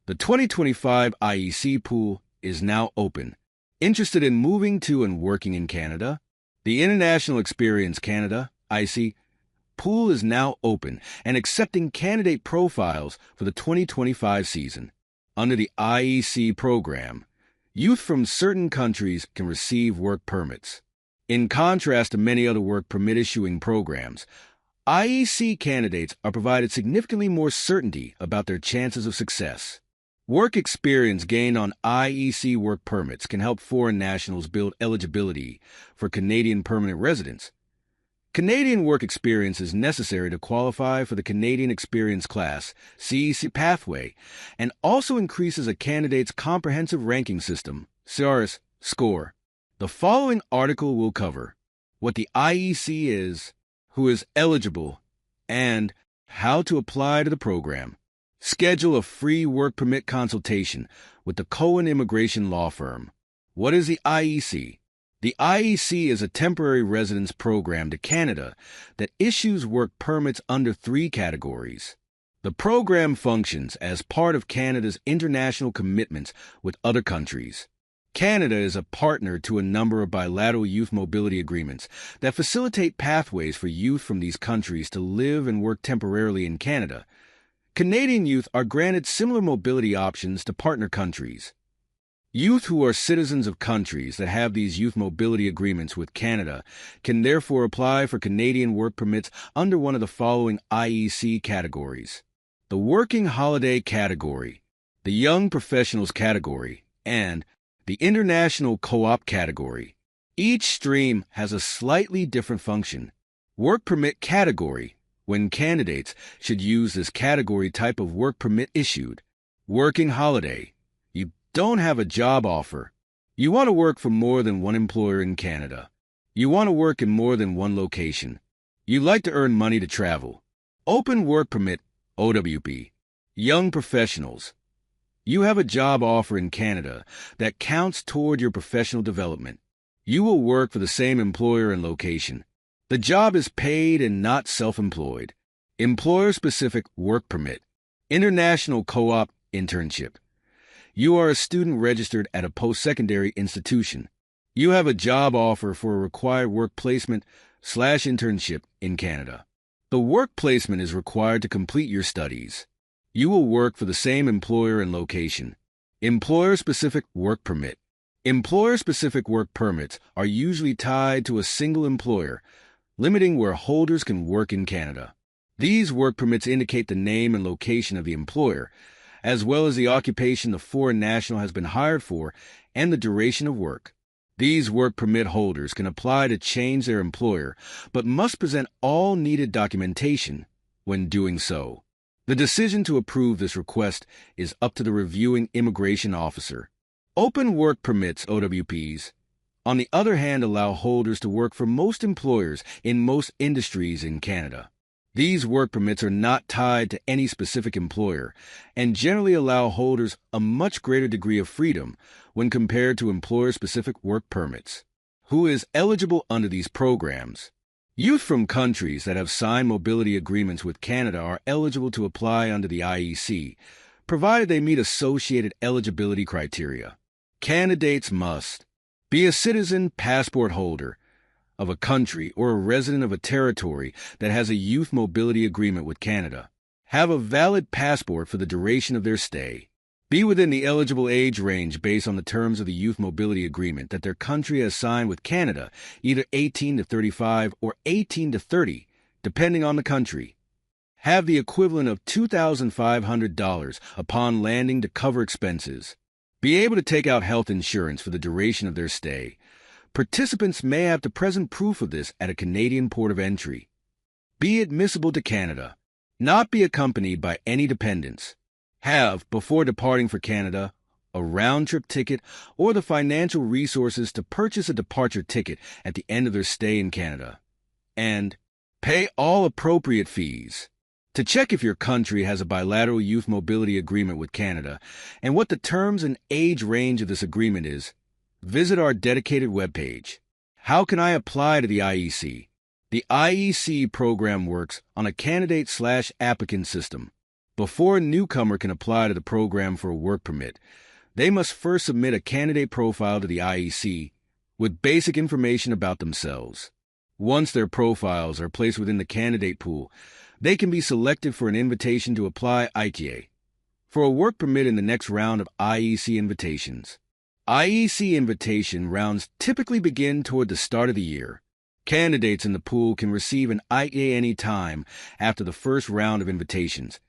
The 2025 IEC pool is now open. Interested in moving to and working in Canada? The International Experience Canada, IEC, pool is now open and accepting candidate profiles for the 2025 season. Under the IEC program, youth from certain countries can receive work permits. In contrast to many other work permit issuing programs, IEC candidates are provided significantly more certainty about their chances of success. Work experience gained on IEC work permits can help foreign nationals build eligibility for Canadian permanent residence. Canadian work experience is necessary to qualify for the Canadian Experience Class (CEC) pathway and also increases a candidate's comprehensive ranking system (CRS) score. The following article will cover what the IEC is, who is eligible, and how to apply to the program. Schedule a free work permit consultation with the Cohen Immigration Law Firm. What is the IEC? The IEC is a temporary residence program to Canada that issues work permits under 3 categories. The program functions as part of Canada's international commitments with other countries. Canada is a partner to a number of bilateral youth mobility agreements that facilitate pathways for youth from these countries to live and work temporarily in Canada. Canadian youth are granted similar mobility options to partner countries. Youth who are citizens of countries that have these youth mobility agreements with Canada can therefore apply for Canadian work permits under one of the following IEC categories: the Working Holiday category, the Young Professionals category, and the International Co-op category. Each stream has a slightly different function. Work Permit category, when candidates should use this category type of work permit issued. Working Holiday, you don't have a job offer. You want to work for more than one employer in Canada. You want to work in more than one location. You like to earn money to travel. Open Work Permit, OWP. Young Professionals. You have a job offer in Canada that counts toward your professional development. You will work for the same employer and location. The job is paid and not self-employed. Employer-specific work permit. International co-op internship. You are a student registered at a post-secondary institution. You have a job offer for a required work placement/internship in Canada. The work placement is required to complete your studies. You will work for the same employer and location. Employer-specific work permit. Employer-specific work permits are usually tied to a single employer, limiting where holders can work in Canada. These work permits indicate the name and location of the employer, as well as the occupation the foreign national has been hired for and the duration of work. These work permit holders can apply to change their employer, but must present all needed documentation when doing so. The decision to approve this request is up to the reviewing immigration officer. Open work permits, OWPs, on the other hand, allow holders to work for most employers in most industries in Canada. These work permits are not tied to any specific employer and generally allow holders a much greater degree of freedom when compared to employer-specific work permits. Who is eligible under these programs? Youth from countries that have signed mobility agreements with Canada are eligible to apply under the IEC, provided they meet associated eligibility criteria. Candidates must be a citizen passport holder of a country or a resident of a territory that has a youth mobility agreement with Canada. Have a valid passport for the duration of their stay. Be within the eligible age range based on the terms of the youth mobility agreement that their country has signed with Canada, either 18 to 35 or 18 to 30, depending on the country. Have the equivalent of $2,500 upon landing to cover expenses. Be able to take out health insurance for the duration of their stay. Participants may have to present proof of this at a Canadian port of entry. Be admissible to Canada. Not be accompanied by any dependents. Have, before departing for Canada, a round-trip ticket or the financial resources to purchase a departure ticket at the end of their stay in Canada. And pay all appropriate fees. To check if your country has a bilateral youth mobility agreement with Canada and what the terms and age range of this agreement is, visit our dedicated webpage. How can I apply to the IEC? The IEC program works on a candidate/applicant system. Before a newcomer can apply to the program for a work permit, they must first submit a candidate profile to the IEC with basic information about themselves. Once their profiles are placed within the candidate pool, they can be selected for an invitation to apply IEC for a work permit in the next round of IEC invitations. IEC invitation rounds typically begin toward the start of the year. Candidates in the pool can receive an IEC any time after the first round of invitations,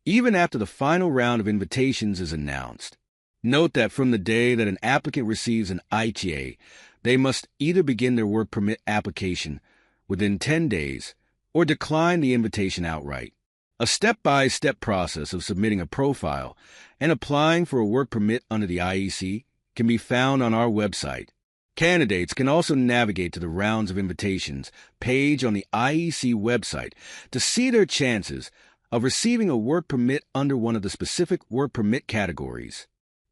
even after the final round of invitations is announced. Note that from the day that an applicant receives an IEC, they must either begin their work permit application within 10 days or decline the invitation outright. A step-by-step process of submitting a profile and applying for a work permit under the IEC can be found on our website. Candidates can also navigate to the Rounds of Invitations page on the IEC website to see their chances of receiving a work permit under one of the specific work permit categories.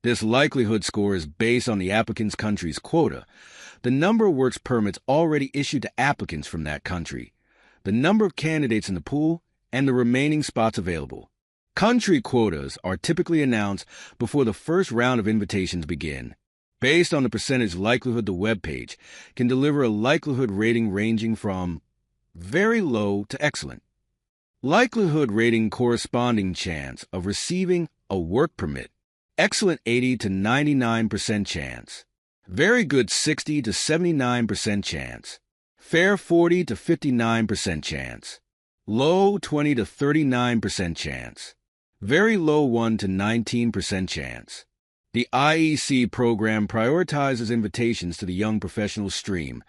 This likelihood score is based on the applicant's country's quota, the number of work permits already issued to applicants from that country, the number of candidates in the pool, and the remaining spots available. Country quotas are typically announced before the first round of invitations begin. Based on the percentage likelihood, the web page can deliver a likelihood rating ranging from very low to excellent. Likelihood rating corresponding chance of receiving a work permit. Excellent 80 to 99% chance. Very good 60 to 79% chance. Fair 40 to 59% chance. Low 20 to 39% chance. Very low 1 to 19% chance. The IEC program prioritizes invitations to the young professional stream,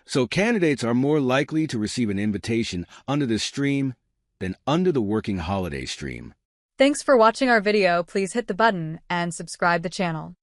so candidates are more likely to receive an invitation under this stream than under the working holiday stream. Thanks for watching our video. Please hit the button and subscribe the channel.